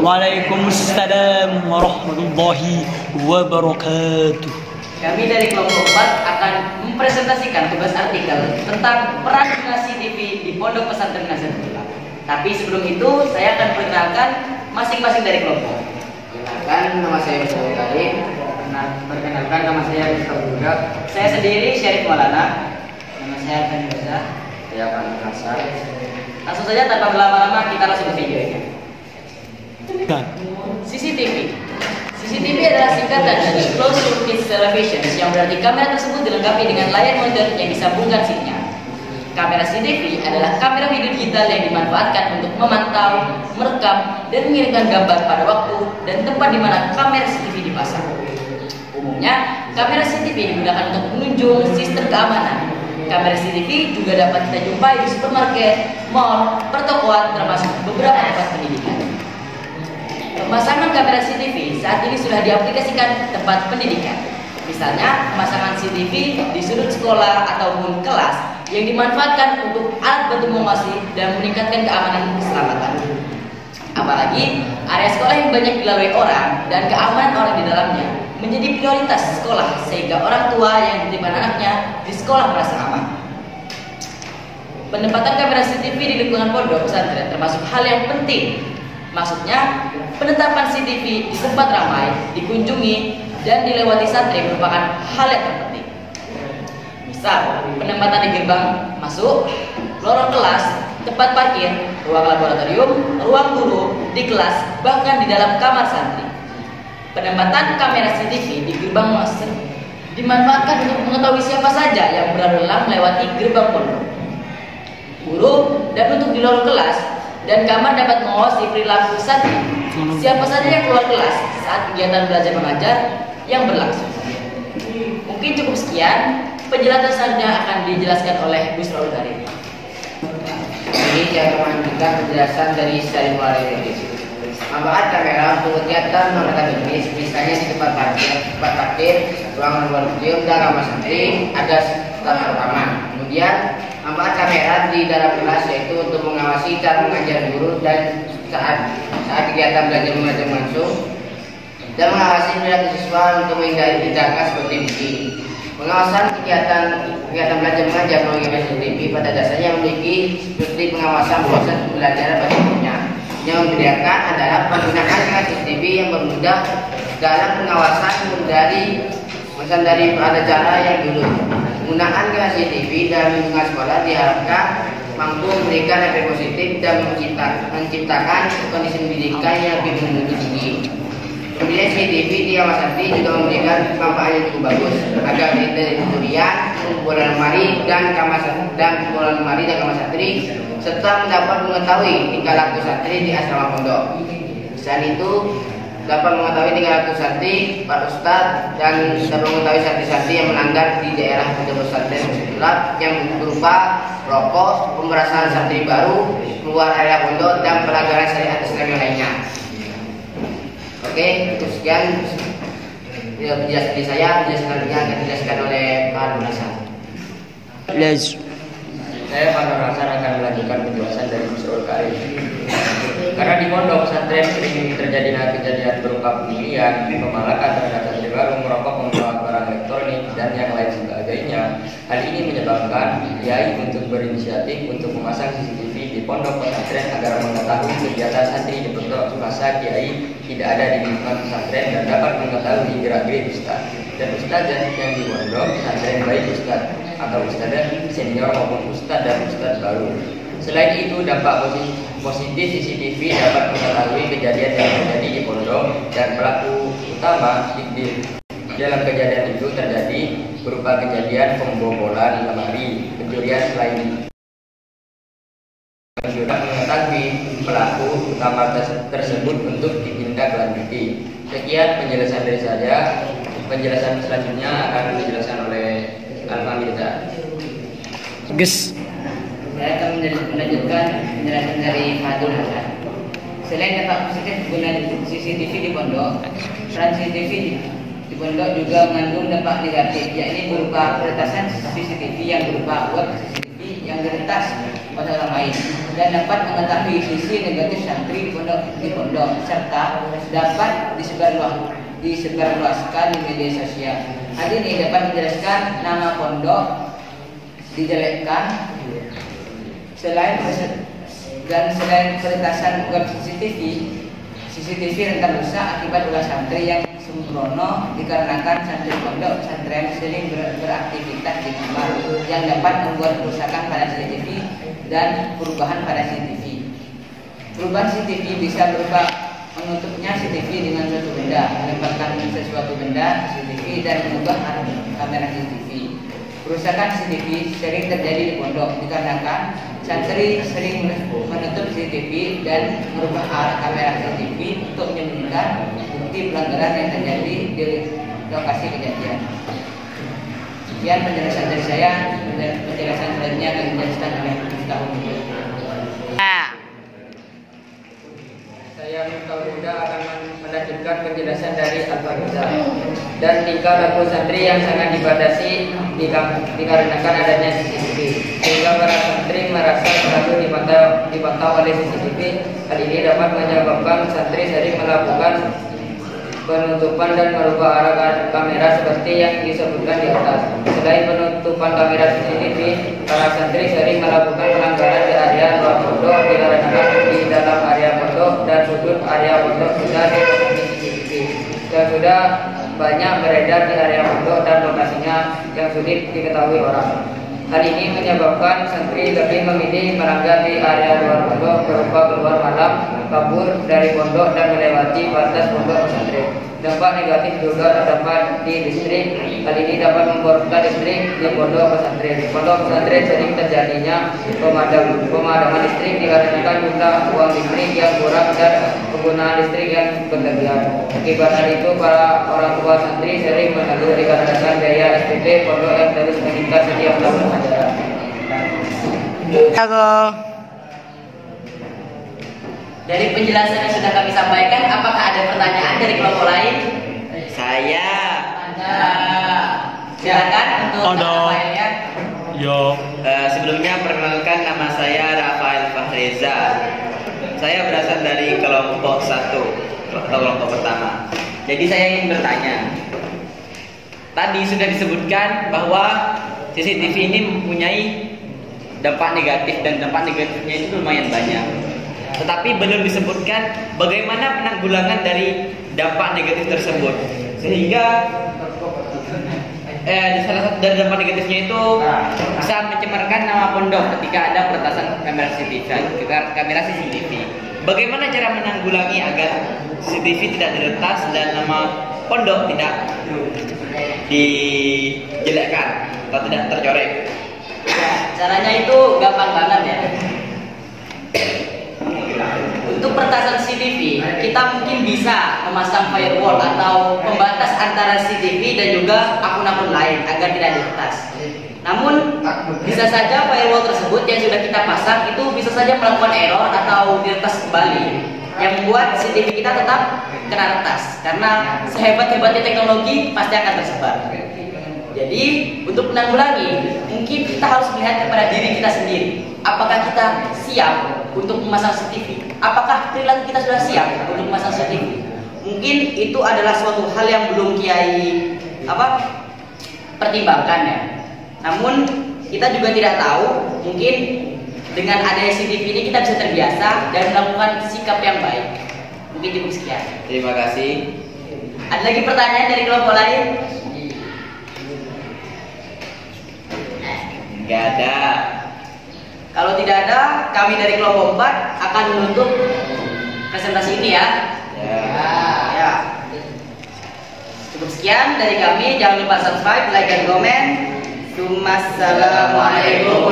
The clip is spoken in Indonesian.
Waalaikumsalam warahmatullahi wabarakatuh. Kami dari kelompok 4 akan mempresentasikan tugas artikel tentang peran donasi CCTV di Pondok Pesantren Nazatul. Tapi sebelum itu saya akan perkenalkan masing-masing dari kelompok. Perkenalkan, nama saya Mustafa Karim. Perkenalkan, nama saya Mustafa Budak. Saya sendiri Syarif Maulana. Nama saya Akan Reza. Saya akan merasa. Langsung saja tanpa berlama-lama kita langsung ke videonya. CCTV. CCTV adalah singkatan dari Closed Circuit Television yang berarti kamera tersebut dilengkapi dengan layar monitor yang disambungkan sinyal. Kamera CCTV adalah kamera video digital yang dimanfaatkan untuk memantau, merekam, dan mengirimkan gambar pada waktu dan tempat di mana kamera CCTV dipasang. Umumnya, kamera CCTV digunakan untuk menunjang sistem keamanan. Kamera CCTV juga dapat kita jumpai di supermarket, mall, pertokoan, termasuk beberapa tempat pendidikan. Pemasangan kamera CCTV saat ini sudah diaplikasikan ke tempat pendidikan. Misalnya, pemasangan CCTV di sudut sekolah ataupun kelas yang dimanfaatkan untuk alat bantu mengawasi dan meningkatkan keamanan keselamatan. Apalagi, area sekolah yang banyak dilalui orang dan keamanan orang di dalamnya menjadi prioritas sekolah sehingga orang tua yang dititipkan anaknya di sekolah merasa aman. Penempatan kamera CCTV di lingkungan pondok pesantren termasuk hal yang penting. Maksudnya, penetapan CCTV di tempat ramai, dikunjungi, dan dilewati santri merupakan hal yang terpenting. Misal, penempatan di gerbang masuk, lorong kelas, tempat parkir, ruang laboratorium, ruang guru, di kelas, bahkan di dalam kamar santri. Penempatan kamera CCTV di gerbang masuk dimanfaatkan untuk mengetahui siapa saja yang berlalu lalang melewati gerbang pondok. Guru dan untuk di lorong kelas dan kamar dapat mengawasi perilaku santri. Siapa saja yang keluar kelas saat kegiatan belajar mengajar yang berlangsung. Mungkin cukup sekian. Penjelasan selanjutnya akan dijelaskan oleh Busraul Karim. Ini saya akan melanjutkan penjelasan dari Syarif Maulana. Manfaat kamera untuk kegiatan non-akademis, misalnya di tempat parkir, ruang laboratorium, dan kamar santri, ada staf rekaman. Kemudian manfaat kamera di dalam kelas yaitu untuk mengawasi cara mengajar guru dan saat kegiatan belajar mengajar langsung dan mengawasi perilaku siswa untuk menghindari tindakan seperti ini. Pengawasan kegiatan belajar mengajar melalui kamera CCTV pada dasarnya memiliki seperti pengawasan proses pembelajaran pada umumnya. Yang membedakan adalah penggunaan kamera CCTV yang bermudah dalam pengawasan dari pada cara yang dulu. Penggunaan kamera CCTV dalam lingkungan sekolah diharapkan mampu memberikan efek positif dan menciptakan kondisi pendidikan yang lebih mutu tinggi. Kemudian CCTV di kamar santri juga memberikan manfaat yang cukup bagus agar dari tutorial, bola lemari dan kamar santri serta mendapat mengetahui tingkah laku santri di asrama pondok. Selain itu dapat mengetahui tingkah laku santri, Pak Ustadz, dan dapat mengetahui santri-santri yang melanggar di daerah pondok pesantren Nazatul yang berupa rokok, pemerasan santri baru, keluar area pondok, dan pelanggaran syariat Islam yang lainnya. Oke, itu sekian penjelasan dari saya. Penjelasan selanjutnya akan dijelaskan oleh Pak Nur Hasan. Saya Pak Nur Hasan akan melanjutkan penjelasan dari Busraul Karim. Karena di pondok pesantren sering terjadi kejadian berupa pemilihan, pemalakan terhadap santri baru, merokok, membawa barang elektronik, dan yang lain sebagainya. Hal ini menyebabkan kiai untuk berinisiatif untuk memasang CCTV di pondok pesantren agar mengetahui kegiatan santri di pondok masa kiai tidak ada di lingkungan pesantren dan dapat mengetahui gerak-gerik ustaz dan ustazah yang di pondok pesantren, baik ustaz atau ustazah senior maupun ustaz dan ustaz baru. Selain itu, dampak positif CCTV dapat mengetahui kejadian yang terjadi di pondok dan pelaku utama di dalam kejadian itu terjadi berupa kejadian pembobolan lemari, pencurian selain juga mengetahui pelaku utama tersebut untuk ditindaklanjuti. Sekian penjelasan dari saya. Penjelasan selanjutnya akan dijelaskan oleh Alfa Mirza. Saya akan melanjutkan penjelasan dari Fadul Hasan. Selain dampak positif penggunaan CCTV di pondok, peran CCTV di pondok juga mengandung dampak negatif, yakni berupa peretasan CCTV yang berupa web CCTV yang diretas pada orang lain. dan dapat mengetahui sisi negatif santri di pondok serta dapat disebarluaskan di media sosial. Hal ini dapat menjelaskan nama pondok dijelekkan selain peretasan web CCTV rentan rusak akibat ulah santri yang sembrono dikarenakan santri pondok pesantren sering beraktivitas di kamar yang dapat membuat kerusakan pada CCTV dan perubahan pada CCTV. Perubahan CCTV bisa berupa menutupnya CCTV dengan suatu benda, menempatkan sesuatu benda CCTV dan mengubah kamera CCTV. Kerusakan CCTV sering terjadi di pondok dikarenakan santri sering menutup CCTV dan merubah arah kamera CCTV untuk menyembunyikan bukti pelanggaran yang terjadi di lokasi kejadian. Sekian penjelasan dari saya. Penjelasan selanjutnya akan dijelaskan oleh Miftahul Huda. Saya Miftahul Huda akan melanjutkan penjelasan dari Al-Fahrizah. Dan tingkah laku santri yang sangat dibatasi dikarenakan adanya CCTV, sehingga para santri merasa selalu dipantau oleh CCTV. Hal ini dapat menyebabkan santri sering melakukan penutupan dan merubah arah kamera seperti yang disebutkan di atas. Selain penutupan kamera CCTV, para santri sering melakukan pelanggaran di area luar pondok dikarenakan di dalam area pondok dan sudut area pondok sudah dipenuhi CCTV dan sudah banyak beredar di area pondok dan lokasinya yang sulit diketahui orang. Hal ini menyebabkan santri lebih memilih melanggar di area luar pondok berupa keluar malam, kabur dari pondok dan melewati batas pondok pesantren. Dampak negatif juga terdapat di listrik. Hal ini dapat memburukkan listrik di pondok pesantren. Pondok pesantren sering terjadinya pemadaman listrik dikarenakan jumlah uang listrik yang kurang dan penggunaan listrik yang berlebihan. Akibat hal itu, para orang tua santri sering mengeluh dikarenakan biaya SPP pondok yang terus meningkat setiap tahun ajaran. Dari penjelasan yang sudah kami sampaikan, apakah ada pertanyaan dari kelompok lain? Saya. Silakan untuk Ada. Rafaelnya. Yo. Sebelumnya perkenalkan, nama saya Rafael Fahreza. Saya berasal dari kelompok 1 atau kelompok pertama. Jadi saya ingin bertanya. Tadi sudah disebutkan bahwa CCTV ini mempunyai dampak negatif dan dampak negatifnya itu lumayan banyak. Tetapi belum disebutkan bagaimana penanggulangan dari dampak negatif tersebut. Sehingga salah satu dari dampak negatifnya itu bisa mencemarkan nama pondok ketika ada peretasan kamera CCTV. Bagaimana cara menanggulangi agar CCTV tidak diretas dan nama pondok tidak dijelekkan atau tidak tercoreng? Ya, caranya itu gampang banget ya. Untuk peretasan CCTV, kita mungkin bisa memasang firewall atau pembatas antara CCTV dan juga akun-akun lain agar tidak diretas. Namun, bisa saja firewall tersebut yang sudah kita pasang itu bisa saja melakukan error atau diretas kembali, yang membuat CCTV kita tetap kena retas. Karena sehebat-hebatnya teknologi pasti akan tersebar. Jadi, untuk menanggulangi, mungkin kita harus melihat kepada diri kita sendiri. Apakah kita siap untuk memasang CCTV? Apakah perilaku kita sudah siap untuk memasang CCTV? Mungkin itu adalah suatu hal yang belum Kiai pertimbangkan ya. Namun kita juga tidak tahu, mungkin dengan adanya CCTV ini kita bisa terbiasa dan melakukan sikap yang baik. Mungkin cukup sekian. Terima kasih. Ada lagi pertanyaan dari kelompok lain? Nggak ada. Kalau tidak ada, kami dari kelompok 4 akan menutup presentasi ini ya. Ya. Cukup sekian dari kami. Jangan lupa subscribe, like, dan komen. Assalamualaikum